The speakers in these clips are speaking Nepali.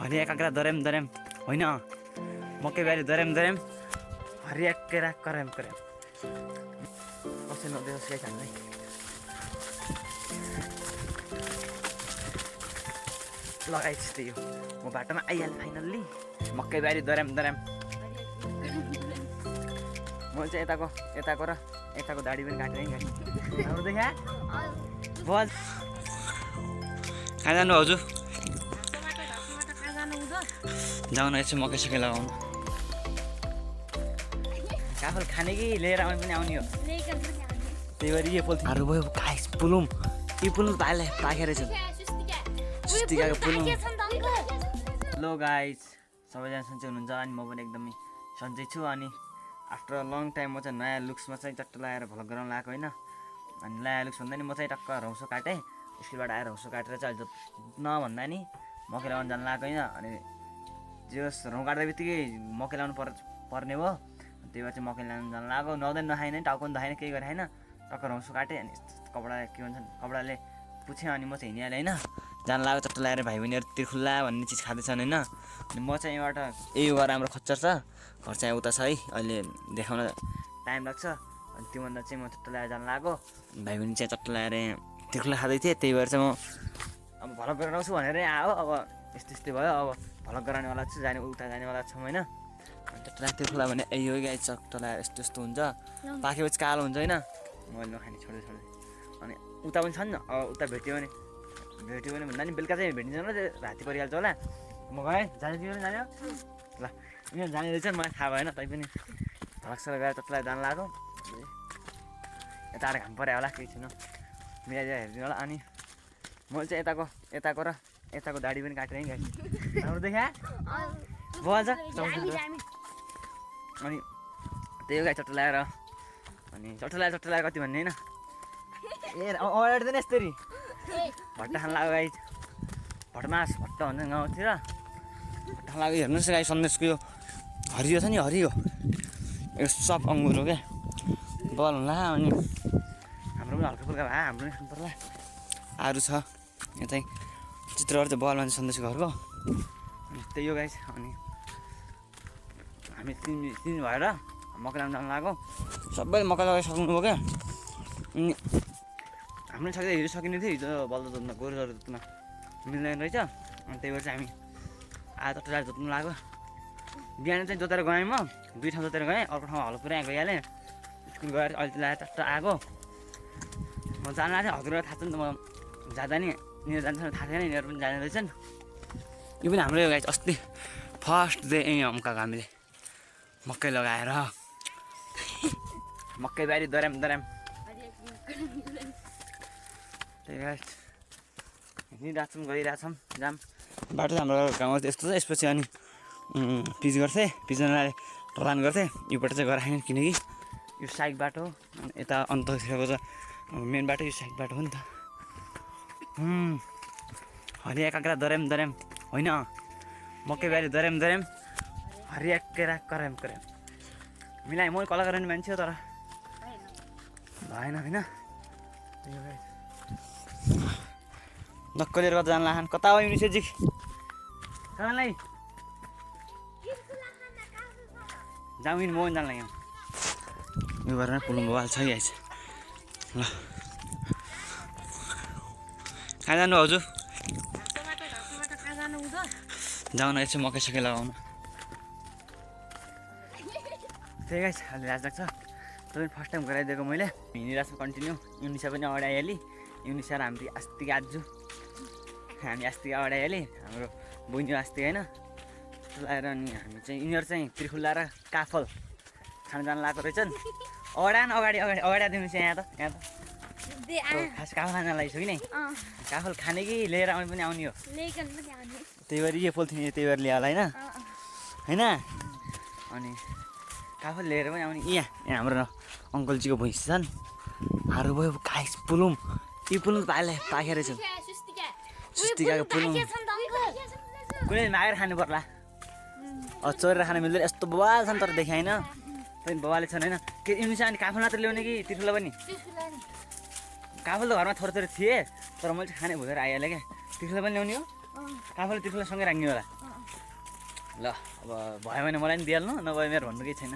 हरिया काँक्रा दरेम दरेम होइन मकैबारी दरेम दरेम हरिया केरा करेम करेम कसै नदेऊ गाइस हामीलाई लगाइ त्यस्तै हो म बाटोमा आइहालेँ फाइनल्ली मकैबारी दरेम दरेम म चाहिँ यताको र यताको दाडी पनि काटेँ गाडी हाम्रो देखा बल कहाँ जानु हजुर जाउन यसो मकै सकै लगाउनु काफल खाने कि लिएर आउने पनि आउने हो त्यही भएर यो पोलिथिनहरू भयो गाइस पुलुम यो पुलुम पाकेर छ सुस्तिकाको पुलुम हेलो गाइस सबैजना सन्चै हुनुहुन्छ अनि म पनि एकदमै सन्चै छु अनि आफ्टर लङ टाइम म चाहिँ नयाँ लुक्समा चाहिँ चट्ट लगाएर भ्लग गराउन लगाएको होइन अनि नयाँ लुक्स भन्दा नि म चाहिँ टक्क रौसो काटेँ स्कुलबाट आएर रौसो काटेर चाहिँ अहिले नभन्दा नि मकै लगाउनु जानु लगाएको होइन अनि जस रौँ काट्दा बित्तिकै मकै लगाउनु पर्ने भयो त्यही भएर चाहिँ मकै लगाउनु जानु लगाएको नुहाउँदैन नखाएन टाउको पनि धोएन केही गरेँ होइन टक्क रौसो काटेँ अनि कपडा के भन्छ कपडाले पुछेँ अनि म चाहिँ हिँडिहालेँ होइन जानु लाग्यो चट्ट लगाएर भाइ बहिनीहरू तिर्खुल्ला भन्ने चिज खाँदैछन् होइन अनि म चाहिँ यहाँबाट यही घर राम्रो खच्चर छ घर चाहिँ उता छ है अहिले देखाउन टाइम लाग्छ अनि त्योभन्दा चाहिँ म चट्ट लगाएर जानु लाग्यो भाइ बहिनी चाहिँ चट्ट लगाएर तिर्खुल्ला खाँदै थिएँ त्यही भएर चाहिँ म अब भ्लग गरेर आउँछु भनेर आयो अब यस्तै भयो अब भ्लग गराउनेवाला छु उता जानेवाला छौँ होइन चट्ट लगाएर तिर्खुल्ला भने यो गाई चट्ट लगाएर यस्तो हुन्छ पाकेपछि कालो हुन्छ होइन मैले नखाने छोड्दै अनि उता पनि छ नि अब उता भेट्यो भने भन्दा नि बेलुका चाहिँ भेटिन्छ होला राति परिहाल्छ होला म गएँ जाने तिमीहरू जाने ल उनीहरू जाने रहेछ मलाई थाहा भएन तै पनि भ्लगसर गएर चट्ट लगाएर जानु लाग्यो यता आएर घाम पऱ्यो होला केही छैन मिलाइदिएर हेरिदिनु होला अनि म चाहिँ यताको र यताको दाडी पनि काटेँ है गाई हाम्रो देखा बल्छ अनि त्यही गाई चट्ट लगाएर अनि चट्ट लगाएर कति भन्ने होइन ए अगाडि त यस्तरी भट्टा खान लाग्यो गाई भट्ट भन्छ गाउँतिर भट्टा खान लाग्यो हेर्नुहोस् गाई सन्देशको यो हरियो छ नि हरियो यो सब अङ्गुर हो क्या बल होला अनि हाम्रो पनि हल्का फुल्का भए हाम्रो पनि खानु पर्ला आरू छ यहाँ चाहिँ चित्रहरू चाहिँ बल भन्छ सन्देशको घरको अनि त्यही हो गाई अनि हामी तिन भएर मकै लगाउनु जानु लाग्यो सबैले मकै लगाइसक्नु भयो क्या अनि हामीले सक्दा हिजो सकिने थियो हिजो बल्द जोत्न गोरुहरू जोत्न मिल्दैन रहेछ अनि त्यही भएर चाहिँ हामी आज चट्ट लगाएर जोत्नु लाग्यो बिहान चाहिँ जोतेर गएँ म 2 ठाउँ जोतेर गएँ अर्को ठाउँ हलो पुरै गइहालेँ स्कुल गएर अहिले लगाएर चट्ट आएको म जानु लाग्थेँ हजुरलाई थाहा छ नि त म जाँदा नि यिनीहरू जान्छ थाहा छैन यिनीहरू पनि जाने रहेछन् यो पनि हाम्रो गाई अस्ति फर्स्ट डे यहीँ हमकाएको हामीले मकै लगाएर मकैबारी दरेम दरेम त्यही गाई हिँडिरहेछौँ गइरहेछौँ जाम बाटो हाम्रो गाउँमा चाहिँ यस्तो छ यसपछि अनि पिच गर्थेँ पिच गर्नलाई ढलान गर्थेँ योबाट चाहिँ गराएन किनकि यो साइड बाटो यता अन्ततिरको चाहिँ मेन बाटो यो साइड बाटो हो नि त हरिया काँक्रा दरेम दरेम होइन मकैबारी दरेम दरेम हरिया केरा करेम करेम मिलाएँ म कला गर्ने मान्छे हो तर भएन होइन नक्कलेर कता जानु लाखान कता हो युनिसेजी कहाँलाई जाउँ म पनि जानु लाग्यो यो गरेर पुलुङ बवाल छ आइस ल कहाँ जानु हजुर जाउन यसो मकै सकै लगाउनु त्यही गाइस अहिले लाज लाग्छ तपाईँ फर्स्ट टाइम गराइदिएको मैले हिँडिरहेको छु कन्टिन्यू युनिसा पनि अगाडि आइहालेँ युनिसा र हामी अस्ति आजु हामी अस्ति अगाडि आइहालेँ हाम्रो बहिनी अस्ति होइन लगाएर अनि हामी चाहिँ यिनीहरू चाहिँ त्रिखुल्ला र काफल खान जानु लगाएको रहेछन् अगाडि दिनु चाहिँ यहाँ त खास काफल खान लागेको कि नै काफल खाने कि लिएर आउने पनि आउने हो त्यही भएर यो पोलिथिन त्यही भएर ल्यायो होला होइन अनि काफल लिएर पनि आउने यहाँ हाम्रो अङ्कलजीको भैँसी छन् हारू भयो खाइस पुलुम यो पुलुम पाकेर छ सुस्तिकाको पुलुम कुनै मागेर खानु पर्ला चोरेर खान मिल्दैन यस्तो बवाल छन् तर देखाएन पनि बवाले छन् होइन के युनिसा अनि काफल मात्र ल्याउने कि त्रिखुल्ला पनि काफल त घरमा थोरै थिए तर मैले चाहिँ खाने भुलेर आइहालेँ क्या त्रिखुल्ला पनि ल्याउने हो काफल त्रिखुल्ला सँगै राख्ने होला ल अब भयो भने मलाई पनि दिइहाल्नु नभए मेरो भन्नु केही छैन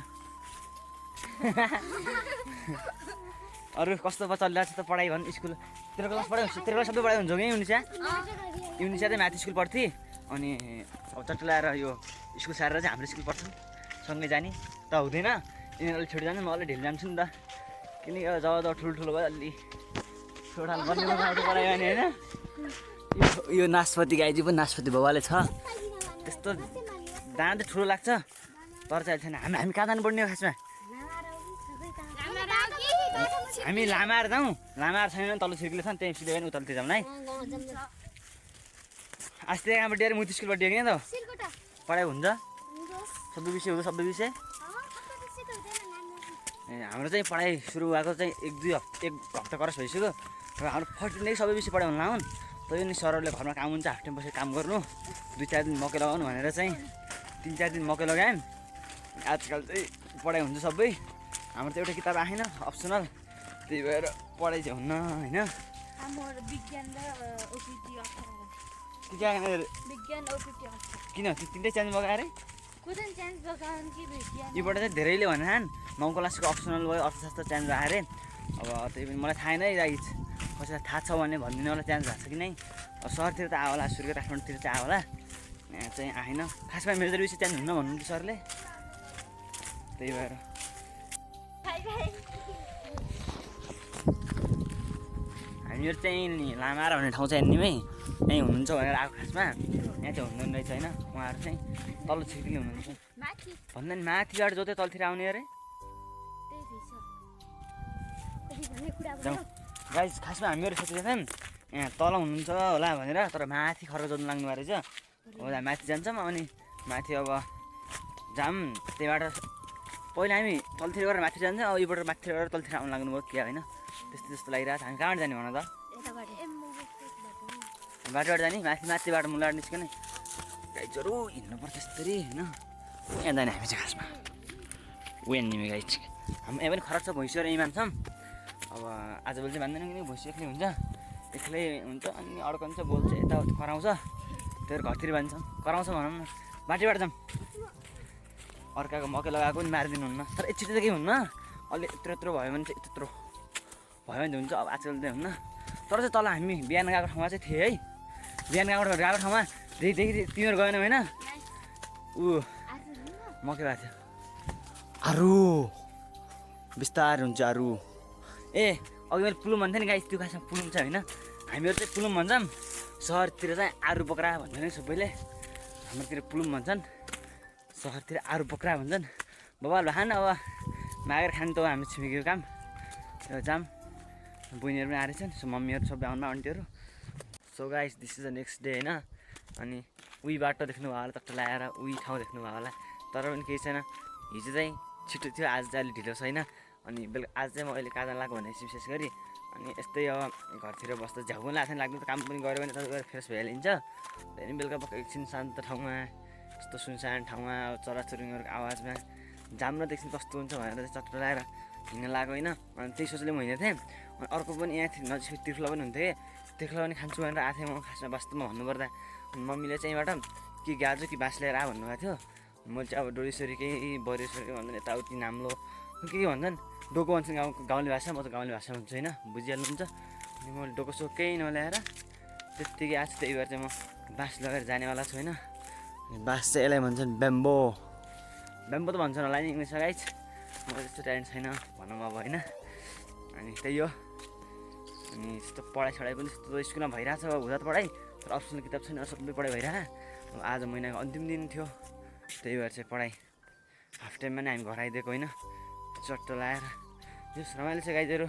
अरू कस्तो चलिरहेको छ त पढाइ भन्नु स्कुल तेरो क्लास सबै पढाइ हुन्छ कि युनिसा चाहिँ म्याथ स्कुल पढ्थे अनि अब चट्ट ल्याएर यो स्कुल सारेर चाहिँ हाम्रो स्कुल पढ्छौँ सँगै जाने त हुँदैन यिनीहरू अलिक छिटो जान्छ म अलिक ढिलो जान्छु नि त किनकि जब ठुल्ठुलो भयो अलि छोडाल बन्ने पढाइ भने होइन यो नासपति गाईजी पनि नासपति बाबाले छ त्यस्तो दाँत ठुलो लाग्छ तर चाहिँ छैन हामी कहाँ जानुपर्ने हो खासमा हामी लामाहरू जाउँ लामाहरू छैन भने तल्लो छिर्कीले छ नि त्यहीँ सिधै पनि उतातिर जाउँ है अस्ति यहाँबाट डिएर मुथ स्कुलबाट दिएको नि त पढाइ हुन्छ सबै विषय हुन्छ सबै विषय ए हाम्रो चाहिँ पढाइ सुरु भएको चाहिँ एक हप्ता करस भइसक्यो र हाम्रो फर्स्ट नै सबै विषय पढाइ हुन लाउन् तै नि सरहरूले घरमा काम हुन्छ हाफ टाइम बसेर काम गर्नु 2-4 दिन मकै लगाउनु भनेर चाहिँ 3-4 दिन मकै लगायौँ आजकल चाहिँ पढाइ हुन्छ सबै हाम्रो त एउटा किताब आएन अप्सनल त्यही भएर पढाइ चाहिँ हुन्न होइन किन तिनटै चेन्ज भएको अरे योबाट चाहिँ धेरैले भने 9 क्लासको अप्सनल भयो अर्थशास्त्र चेन्ज भयो अरे अब त्यही पनि मलाई थाहा नै राइज कसैलाई थाहा छ भने भनिदिनु होला चेन्ज भएको छ कि नै सहरतिर त आयो होला सुर्खेत काठमाडौँतिर चाहिँ आयो होला यहाँ चाहिँ आएन खासमा मेजर विषय चेन्ज हुन्न भन्नुहुन्छ सरले त्यही भएर हामीहरू चाहिँ नि लामारा भन्ने ठाउँ चाहिँ हेर्नेमै यहीँ हुनुहुन्छ भनेर आएको खासमा यहाँ चाहिँ हुनुहुन्न रहेछ होइन उहाँहरू चाहिँ तल्लो छिर्कीले हुनुहुन्छ भन्दा नि माथिबाट जोत्यो तलतिर आउने अरे गाइस खासमा हामीहरू सोचेको थियौँ यहाँ तल हुनुहुन्छ होला भनेर तर माथि खर्क जोत्नु लाग्नु भएको रहेछ अब माथि जान्छौँ अनि माथि अब जाऊँ त्यहीबाट पहिला हामी तलतिर गरेर माथि जान्छ अब योबाट माथि गरेर तलतिर आउनु लाग्नुभयो क्या होइन त्यस्तो जस्तो लागिरहेको छ हामी कहाँबाट जाने भन त बाटोबाट जाने माथिबाट मुलाबाट निस्कने गाइजहरू हिँड्नुपर्छ यस्तरी होइन यहाँ जाने हामी चाहिँ खासमा वेन निमे गाइज हामी यहाँ पनि खरक छ भैँसी र यहीँ मान्छौँ अब आजभोलि चाहिँ मान्दैन किनकि भैँसी एक्लै हुन्छ अनि अड्कन्छ बोल्छ यताउति कराउँछ त्यो घरतिर बाँध्छौँ कराउँछ भनौँ न बाटोबाट जाऊँ अर्काको मकै लगाएको पनि मारिदिनुहुन्न तर एकचोटि त केही हुन्न अलि यत्रो भयो भने चाहिँ यत्रो भयो भने हुन्छ अब आजकल चाहिँ हुन्न तर चाहिँ तल हामी बिहान गएको ठाउँमा चाहिँ थिएँ है बिहान गएको ठाउँमा देखि तिमीहरू गएन होइन ऊ मकै भएको थियो अरू बिस्तारै हुन्छ अरू ए अघि मैले पुलुम भन्थेँ नि गाइस त्यो खासमा पुलुम छ होइन हामीहरू चाहिँ पुलुम भन्छौँ सहरतिर चाहिँ आरु बोक्रा भन्छ नि सबैले हाम्रोतिर पुलुम भन्छन् सहरतिर आरु बोक्रा भन्छन् बबाल भान अब मागेर खानु त हाम्रो छिमेकीको काम जाम बहिनीहरू पनि आएर छन् सो मम्मीहरू सबै आउनु आन्टीहरू so guys this is the next day होइन अनि उही बाटो देख्नु भयो होला टट्ट लगाएर उही ठाउँ देख्नु भयो होला तर पनि केही छैन हिजो चाहिँ छिटो थियो आज चाहिँ अलिक ढिलो छैन अनि बेलुका आज चाहिँ म अहिले कहाँ जान लाग्यो भनेपछि विशेष गरी अनि यस्तै अब घरतिर बस्दा झ्याउ पनि लाग्छ लाग्नु त काम पनि गऱ्यो भने त गएर फ्रेस भइहालिन्छ त्यहाँदेखि बेलुका पक्का एकछिन शान्त ठाउँमा यस्तो सुनसान ठाउँमा चराचुरुङ्गीहरूको आवाजमा जाम्न देख्छन् कस्तो हुन्छ भनेर चाहिँ चट्ट लगाएर हिँड्न लाग्यो होइन अनि त्यही सोचले म हिँडेको थिएँ अनि अर्को पनि यहाँ नजिक तिर्खुला पनि हुन्थ्यो तिर्खुला पनि खान्छु भनेर आएको थिएँ म खासमा वास्तवमा भन्नुपर्दा मम्मीले चाहिँ यहाँबाट कि गाजु कि बाँस लिएर आ भन्नुभएको थियो मैले चाहिँ अब डोरीसोरी केही बरेसोरी भन्छन् यताउति नाम्लो के भन्छन् डोको भन्छन् गाउँले भाषा म त गाउँले भाषा भन्छु होइन बुझिहाल्नुहुन्छ अनि मैले डोको सो केही नल्याएर त्यत्तिकै आज त्यही भएर चाहिँ म बाँस लगाएर जानेवाला छु होइन बाँस चाहिँ यसलाई भन्छन् ब्याम्बो ब्याम्बो त भन्छन् होला नि इङ्ग्लिसमा गाइज म त्यस्तो ट्यालेन्ट छैन भनौँ अब होइन अनि त्यही हो अनि त्यस्तो पढाइ पनि त्यस्तो स्कुलमा भइरहेछ अब हुँदा त पढाइ तर अप्सनल किताब छैन सबै पढाइ भइरहेको अब आज महिनाको अन्तिम दिन थियो त्यही भएर चाहिँ पढाइ हाफ टाइममा नै हामी घर आइदिएको होइन चट्ट लगाएर जस रमाइलो छ गाइजहरू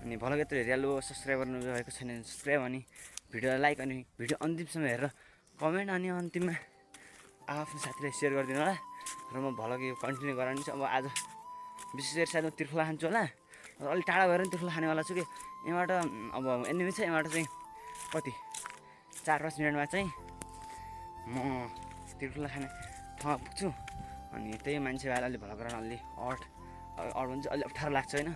अनि भलो यत्रो हेरिहाल्नु सब्सक्राइब गर्नु भएको छैन भने सब्सक्राइब अनि भिडियोलाई लाइक अनि भिडियो अन्तिमसम्म हेरेर कमेन्ट अनि अन्तिममा आफ्नो साथीलाई सेयर गरिदिनु होला र म भलग यो कन्टिन्यू गराउनु चाहिँ अब आज विशेष गरी सायद म तिर्खुला खान्छु होला अलिक टाढा गएर पनि तिर्खुला खानेवाला छु कि यहाँबाट अब एनिमी छ यहाँबाट चाहिँ कति 4-5 मिनटमा चाहिँ म तिर्खुला खाने ठाउँमा पुग्छु अनि त्यही मान्छे भएर अलि भलो गराउन अलि अड भने चाहिँ अलि अप्ठ्यारो लाग्छ होइन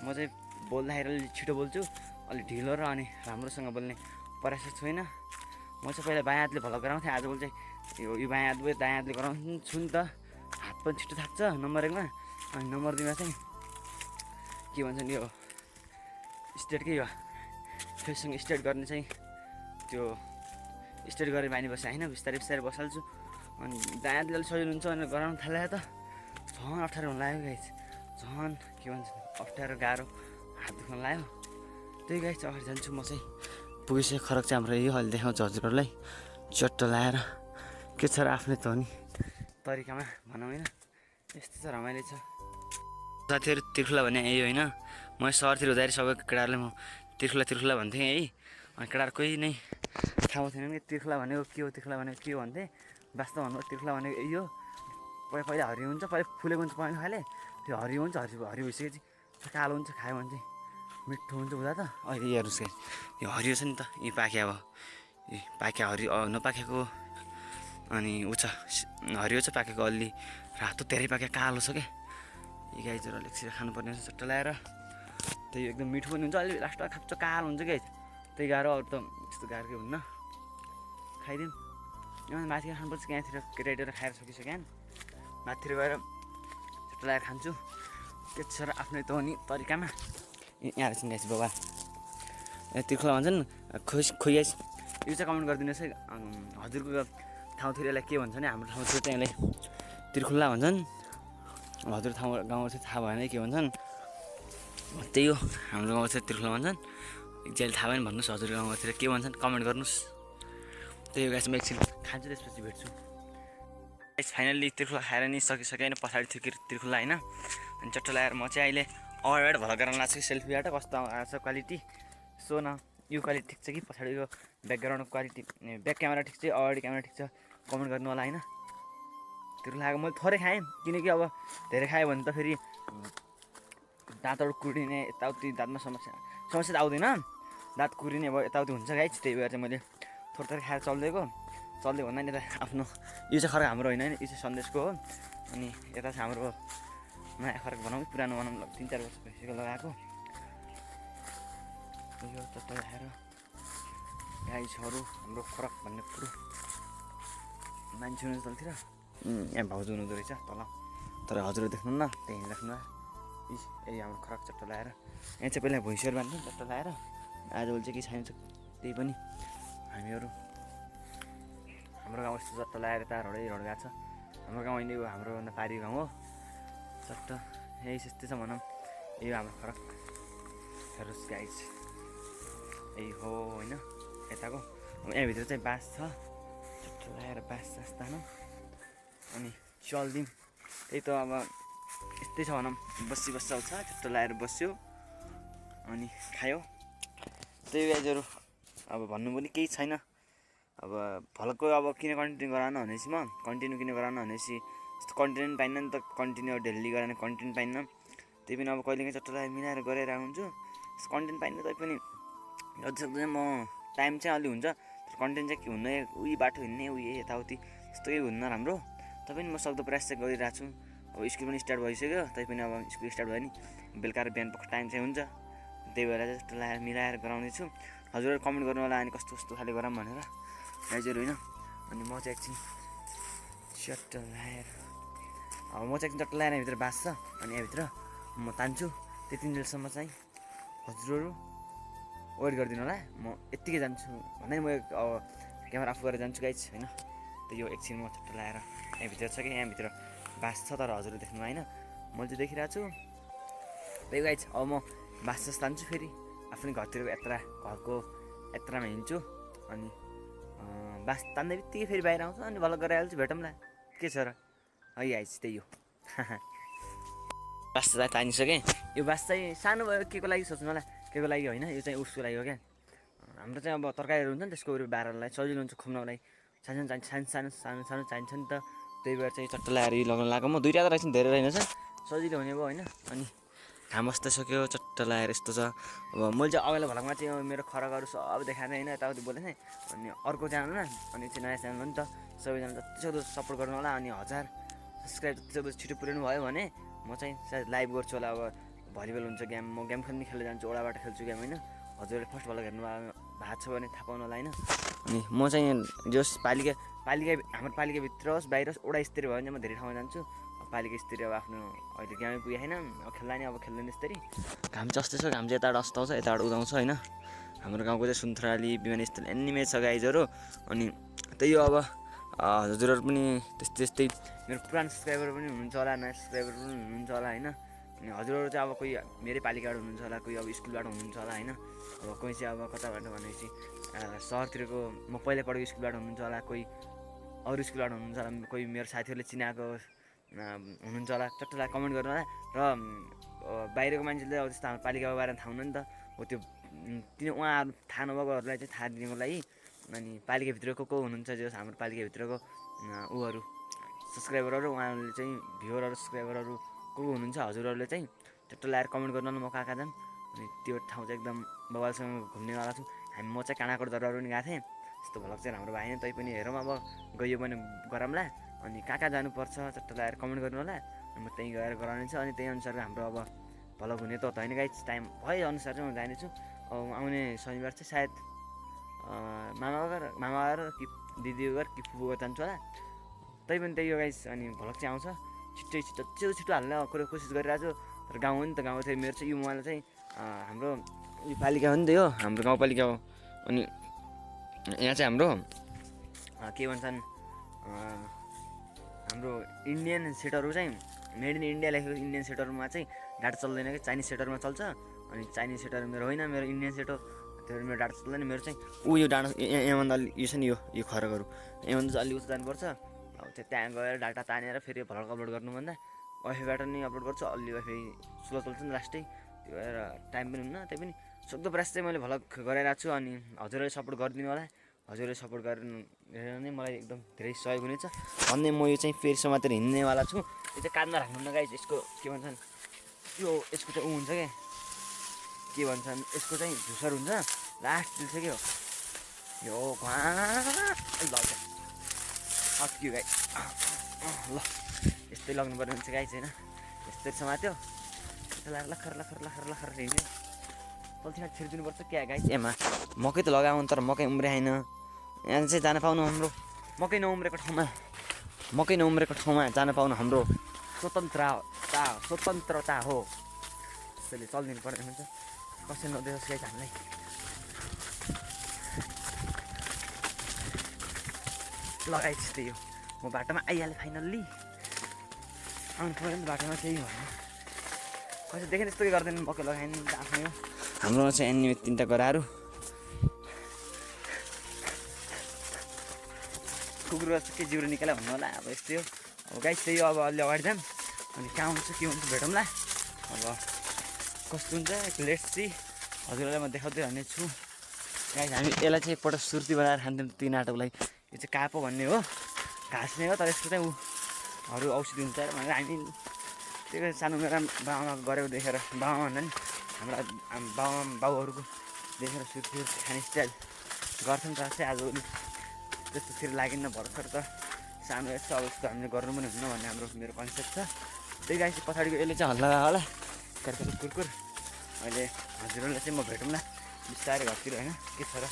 म चाहिँ बोल्दाखेरि अलि छिटो बोल्छु अलि ढिलो र अनि राम्रोसँग बोल्ने प्रयास छु होइन म चाहिँ पहिला बायाँ हातले भलो गराउँथेँ आजभोलि चाहिँ यो बायाँ हात दायाँ हातले गराउँछु नि त, हात पनि छिटो थाक्छ नम्बर 1मा। अनि नम्बर 2मा चाहिँ के भन्छन् यो स्ट्रेटकै यो फेससँग स्ट्रेट गर्ने चाहिँ त्यो स्ट्रेट गरेर बानी बसेँ होइन, बिस्तारै बिस्तारै बसाल्छु। अनि दायाँ हातले अलिक सजिलो हुन्छ भनेर गराउनु थालेँ त झन् अप्ठ्यारो हुन लाग्यो गाइस, झन् के भन्छ अप्ठ्यारो गाह्रो हात दुख्न लाग्यो। त्यही गाइस अगाडि जान्छु म चाहिँ। पुगिसक्यो खरक चाहिँ हाम्रो यो अहिले देखाउँछ हजुरहरूलाई चट्ट लाएर के छ र आफ्नै त हो नि तरिकामा भनौँ होइन, यस्तो छ रमाइलो छ। साथीहरू तिर्खुला भने यही होइन, म सहरतिर हुँदाखेरि सबै केटाहरूले म तिर्खुला भन्थेँ है। अनि केटाहरू कोही नै थाहा थिएन कि तिर्खुला भनेको के हो, तिर्खुला भनेको के हो भन्थेँ। वास्तव भन्नु तिर्खुला भनेको यही हो, पहिला हरियो हुन्छ, पहिला फुलेको हुन्छ पहेँलो खाले, त्यो हरियो हुन्छ, हरियो भइसकेपछि कालो हुन्छ, खायो भने चाहिँ मिठो हुन्छ हुँदा त। अहिले हेर्नुहोस् कि यो हरियो छ नि त, यो पाके अब यो पाके हरियो नपाकेको अनि ऊ छ हरियो छ, पाकेको अलि रातो धेरै पाके कालो छ क्या। यी गाईहरू अलिक छिटो खानुपर्ने हुन्छ चट्ट ल्याएर, त्यही एकदम मिठो पनि हुन्छ, अलिक लास्टमा खाप्चो कालो हुन्छ क्या, त्यही गाह्रो। अरू त त्यस्तो गाह्रो के हुन्न, खाइदिउँ। यो माथि खानुपर्छ, यहाँतिर केटाकेटीहरू खाएर सकिसक्यो, माथितिर गएर चट्ट ल्याएर खान्छु। के छ र आफ्नै त हो नि तरिकामा। यहाँ रहेछ नि बाबा तिर्खुला भन्छन् खोइ गाइस, यो चाहिँ कमेन्ट गरिदिनुहोस् है हजुरको ठाउँतिर यसलाई के भन्छ नि। हाम्रो ठाउँतिर चाहिँ यसलाई तिर्खुला भन्छन्, हजुर गाउँमा चाहिँ थाहा भएन के भन्छन्, त्यही हो हाम्रो गाउँमा चाहिँ तिर्खुला भन्छन्। एकजनाले थाहा भएन भन्नुहोस् हजुर गाउँतिर के भन्छन् कमेन्ट गर्नुहोस्। त्यही हो गाइस, म एकछिन खान्छु त्यसपछि भेट्छु गाइस। फाइनल्ली तिर्खुला खाएर नि सकिसक्यो होइन, पछाडि थियो तिर्खुला होइन। अनि चट्ट ल्याएर म चाहिँ अहिले अगाडिबाट भल गराउन लाग्छु कि सेल्फीबाट कस्तो आएको छ क्वालिटी। सो न यो क्वालिटी ठिक छ कि पछाडिको ब्याकग्राउन्डको क्वालिटी, ब्याक क्यामेरा ठिक छ, अगाडि क्यामेरा ठिक छ, कमेन्ट गर्नु होला होइन। तिर्खुला खाएको मैले थोरै खाएँ, किनकि अब धेरै खायो भने त फेरि दाँतहरू कुरिने यताउति, दाँतमा समस्या त आउँदैन, दाँत कुरिने अब यताउति हुन्छ गाइस। त्यही भएर चाहिँ मैले थोरै खाएर चल्दै भन्दा नि यता आफ्नो यो चाहिँ खरक हाम्रो होइन, यो चाहिँ सन्देशको हो। अनि यता चाहिँ हाम्रो नयाँ खरक बनाउँ, पुरानो बनाउँ 3-4 वर्ष भइसक्यो लगाएको। यो चट्ट ल्याएर गाईहरू हाम्रो खरक भन्ने कुरो मान्छे हुनु तलतिर यहाँ भाउजू हुनुहुँदो रहेछ तल, तर हजुर देख्नुहुन्न त्यहीँ राख्नु। यही हाम्रो खरक चट्ट ल्याएर यहाँ चाहिँ पहिला भुइँसेर बाँध्थ्यौँ चट्ट ल्याएर, आजभोलि चाहिँ के छैन त्यही पनि हामीहरू हाम्रो गाउँ यस्तो चट्ट ल्याएर यता हिँड गएको छ। हाम्रो गाउँ होइन, यो हाम्रो नेपाली गाउँ हो चट्ट, यही यस्तै छ भनौँ। यो हाम्रो खरक हेर्नुहोस् गाइस, यही हो होइन यताको। यहाँभित्र चाहिँ बाँस छ, चट्ट ल्याएर बाँस तानौँ अनि चल्दिउँ। त्यही त अब यस्तै छ भनौँ, बसिबस्छ छ चट्ट ल्याएर बस्यो अनि खायो। त्यही गाइजहरू अब भन्नु पनि केही छैन। अब भलको अब किन कन्टिन्यू गराउन भनेपछि यस्तो कन्टिन्यू पाइन्न नि त, कन्टिन्यू डेली गराएन कन्टिन्यू पाइन्न। त्यही पनि अब कहिलेकाहीँ चट्ट ल्याएर मिलाएर गरेर हुन्छु, कन्टेन्ट पाइन्न। तैपनि जतिसक्दो चाहिँ म टाइम चाहिँ अलि हुन्छ, तर कन्टेन्ट चाहिँ के हुन्न, उही बाटो हिँड्ने उही यताउति त्यस्तो केही हुन्न राम्रो। तैपनि म सक्दो प्रयास चाहिँ गरिरहेको छु। अब स्कुल पनि स्टार्ट भइसक्यो, तैपनि अब स्कुल स्टार्ट भयो नि बेलुका र बिहान पख टाइम चाहिँ हुन्छ, त्यही भएर चाहिँ जस्तो ल्याएर मिलाएर गराउँदैछु। हजुरहरू कमेन्ट गर्नु होला अनि कस्तो खाले गराउँ भनेर गाइजहरू होइन। अनि म चाहिँ एकछिन चट्ट ल्याएर चट्ट ल्याएर यहाँभित्र बाँच्छ अनि यहाँभित्र म तान्छु। त्यतिन्जेलसम्म चाहिँ हजुरहरू वेट गरिदिनु होला, म यत्तिकै जान्छु भन्दै म क्यामेरा अफ गरेर जान्छु गाइज होइन। त्यही यो एकछिन म चट्ट ल्याएर यहाँभित्र छ कि यहाँभित्र बाँस छ, तर हजुरले देख्नु होइन, मैले चाहिँ देखिरहेको छु। त्यही गाइज अब म बाँस तान्छु, फेरि आफ्नै घरतिरको घरको यात्रामा हिँड्छु अनि बाँस तान्दै बित्तिकै फेरि बाहिर आउँछ अनि भल गराइहाल्छु, भेटौँला के छ र है गाइज। त्यही हो बाँस चाहिँ तानिसकेँ। यो बाँस चाहिँ सानो भयो, के को लागि सोच्नु होला, के को लागि होइन, यो चाहिँ उसको लागि हो क्या। हाम्रो चाहिँ अब तरकारीहरू हुन्छ नि त्यसको बाह्रलाई सजिलो हुन्छ खुम्नलाई, सानो चाहिन्छ नि त। त्यही भएर चाहिँ चट्ट ल्याएर यो लगाउन लगाएको म। 2टा त रहेछ धेरै रहेनछ, सजिलो हुने भयो होइन। अनि घाम बस्दैसक्यो चट्ट ल्याएर यस्तो छ। अब मैले चाहिँ अगाडि भ्लगमा चाहिँ मेरो खरकहरू सब देखाएर होइन यताउति बोलेको थिएँ। अनि अर्को च्यानलमा अनि चाहिँ नयाँ च्यानल हो नि त, सबैजना जतिसक्दो सपोर्ट गर्नु होला। अनि 1000 सब्सक्राइब जतिसक्दो छिटो पुर्याउनु भयो भने म चाहिँ सायद लाइभ गर्छु होला। अब भलिबल हुन्छ गेम, म गेम खेल्न जान्छु, ओडाबाट खेल्छु गेम होइन। हजुरले फर्स्ट भल हेर्नु भएको छ भने थाहा पाउनु होला होइन। अनि म चाहिँ जस पालिका हाम्रो पालिकाभित्र होस् बाहिर होस् वडा स्तरीय भयो भने चाहिँ म धेरै ठाउँमा जान्छु। पालिका स्तरीय अब आफ्नो अहिले गाउँमै पुगेको छैन, अब खेल्दा नि अब खेल्दैन स्तरी। घाम चाहिँ अस्ति छ, घाम चाहिँ यताबाट अस्ताउँछ यताबाट उदाउँछ होइन। हाम्रो गाउँको चाहिँ सुन्थराली विमानस्थल एनिमे छ गाइजहरू। अनि त्यही हो अब हजुरहरू पनि त्यस्तै मेरो पुरानो सब्सक्राइबर पनि हुनुहुन्छ होला, नयाँ सब्सक्राइबर पनि हुनुहुन्छ होला होइन। अनि हजुरहरू चाहिँ अब कोही मेरै पालिकाबाट हुनुहुन्छ होला, कोही अब स्कुलबाट हुनुहुन्छ होला होइन। अब कोही चाहिँ अब कताबाट भनेपछि सहरतिरको म पहिला पढेको स्कुलबाट हुनुहुन्छ होला, कोही अरू स्कुलबाट हुनुहुन्छ होला, कोही मेरो साथीहरूले चिनाएको हुनुहुन्छ होला। चट्टलाई कमेन्ट गर्नु होला। र बाहिरको मान्छेले अब जस्तो हाम्रो पालिकाको बारेमा थाहा हुनु नि त हो, त्यो उहाँहरू थाहा नभएकोहरूलाई चाहिँ थाहा दिनुको लागि। अनि पालिकाभित्रको को हुनुहुन्छ जो हाम्रो पालिकाभित्रको उहरू सब्सक्राइबरहरू, उहाँहरूले चाहिँ भ्युवरहरू सब्सक्राइबरहरू को हुनुहुन्छ हजुरहरूले चाहिँ चट्ट ल्याएर कमेन्ट गर्नु न, म कहाँ जाऊँ। अनि त्यो ठाउँ चाहिँ एकदम बबालसँग घुम्नेवाला छु। म चाहिँ काँडाकोट दरबार पनि गएको थिएँ। यस्तो भ्लग चाहिँ हाम्रो भाइ तै पनि हेरौँ, अब गयो भने गरौँला। अनि कहाँ जानुपर्छ चट्ट ल्याएर कमेन्ट गर्नु होला। म त्यहीँ गएर गराउने छु। अनि त्यही अनुसार हाम्रो अब भ्लग हुने त होइन गाइस, टाइम भएअनुसार चाहिँ म जानेछु। अब आउने शनिबार चाहिँ सायद मामा घर कि दिदी घर कि फुपू घर जान्छु होला। तै पनि त्यही हो गाइस। अनि भ्लग चाहिँ आउँछ छिटो हाल्ने कोसिस गरिरहेको छु। तर गाउँ हो नि त, गाउँ चाहिँ मेरो चाहिँ यो मोबाइल चाहिँ हाम्रो यो पालिका हो नि त, यो हाम्रो गाउँपालिका हो। अनि यहाँ चाहिँ हाम्रो के भन्छन् हाम्रो इन्डियन सेटहरू चाहिँ मेड इन इन्डिया लेखेको इन्डियन सेटरमा चाहिँ डाटा चल्दैन कि चाइनिज सेटरमा चल्छ। अनि चाइनिज सेटर मेरो होइन, मेरो इन्डियन सेट हो। त्यो मेरो डाटा चल्दैन। मेरो चाहिँ यो डाटा यहाँभन्दा अलि यो छ नि, यो खरकहरू यहाँभन्दा चाहिँ अलिक उच्च जानुपर्छ। अब त्यहाँ गएर डाटा तानेर फेरि भ्लग अपलोड गर्नुभन्दा वाइफाईबाट नि अपलोड गर्छु। अलि वाइफाई स्लो चल्छ नि लास्टै, त्यो भएर टाइम पनि हुन्न। त्यही पनि सक्दो प्रयास चाहिँ मैले भ्लग गराइरहेको छु। अनि हजुरहरूले सपोर्ट गरिदिनु होला। हजुरहरूले सपोर्ट गरेर नै मलाई एकदम धेरै सहयोग हुनेछ भन्ने म यो चाहिँ फेरि समातेर हिँड्नेवाला छु। यो चाहिँ कानमा राख्नु न गाइस, यसको के भन्छन् यो यसको चाहिँ हुन्छ क्या, के भन्छन् यसको चाहिँ झुसर हुन्छ लास्ट दिन्छ के हो यो अट्क्यो गाइस। ल यस्तै लग्नु पर्ने हुन्छ गाइस होइन, यस्तै समात्यो लखर हिँड्यो। पल्थिमा छिरिदिनुपर्छ क्या गाइस। एमा मकै त लगाउनु, तर मकै उम्रिएन। यहाँ चाहिँ जान पाउनु हाम्रो मकै नउम्रेको ठाउँमा जान पाउनु हाम्रो स्वतन्त्रता हो। त्यसैले चलिदिनु पर्ने हुन्छ। कसै नदेखोस् गाइस हामीलाई। लगाइ त्यस्तै हो। म बाटोमा आइहालेँ फाइनल्ली। आउनु पऱ्यो नि बाटोमा, केही भन्नु कसै देखेन यस्तो गर्दैन। मकै लगाएन आफ्नै हो। हाम्रोमा चाहिँ एनिमे 3टा गराहरू कुकुर के जिउरो निकाल्यो भन्नु होला। अब यस्तै हो। अब गाइस त्यही हो। अब अलि अगाडि जाऊँ। अनि कहाँ हुन्छ के हुन्छ भेटौँला। अब कस्तो हुन्छ लेट्स सी। हजुरलाई म देखाउँदै भन्ने छु गाइस। हामी यसलाई चाहिँ एकपल्ट सुर्ती बनाएर खान्थ्यौँ 3 आटाको लागि। यो चाहिँ कापो भन्ने हो, घाँस नै हो, तर यसको चाहिँ अरू औषधि हुन्छ भनेर हामी त्यो सानो मेरा बाबामा गरेको देखेर, बाबामा भन्दा नि हाम्रो बाउहरूको देखेर सुर्ती खाने स्टाइल गर्थ्यौँ। तर चाहिँ आज त्यस्तोतिर लागिन्न भर्खर त सानो यस्तो अब यस्तो हामीले गर्नु पनि हुन्न भन्ने मेरो कन्सेप्ट छ। त्यही गाई चाहिँ पछाडिको यसले चाहिँ हल्ला होला कुरकुर। अहिले हजुरहरूलाई चाहिँ म भेटौँला बिस्तारै घरतिर होइन, के छ र।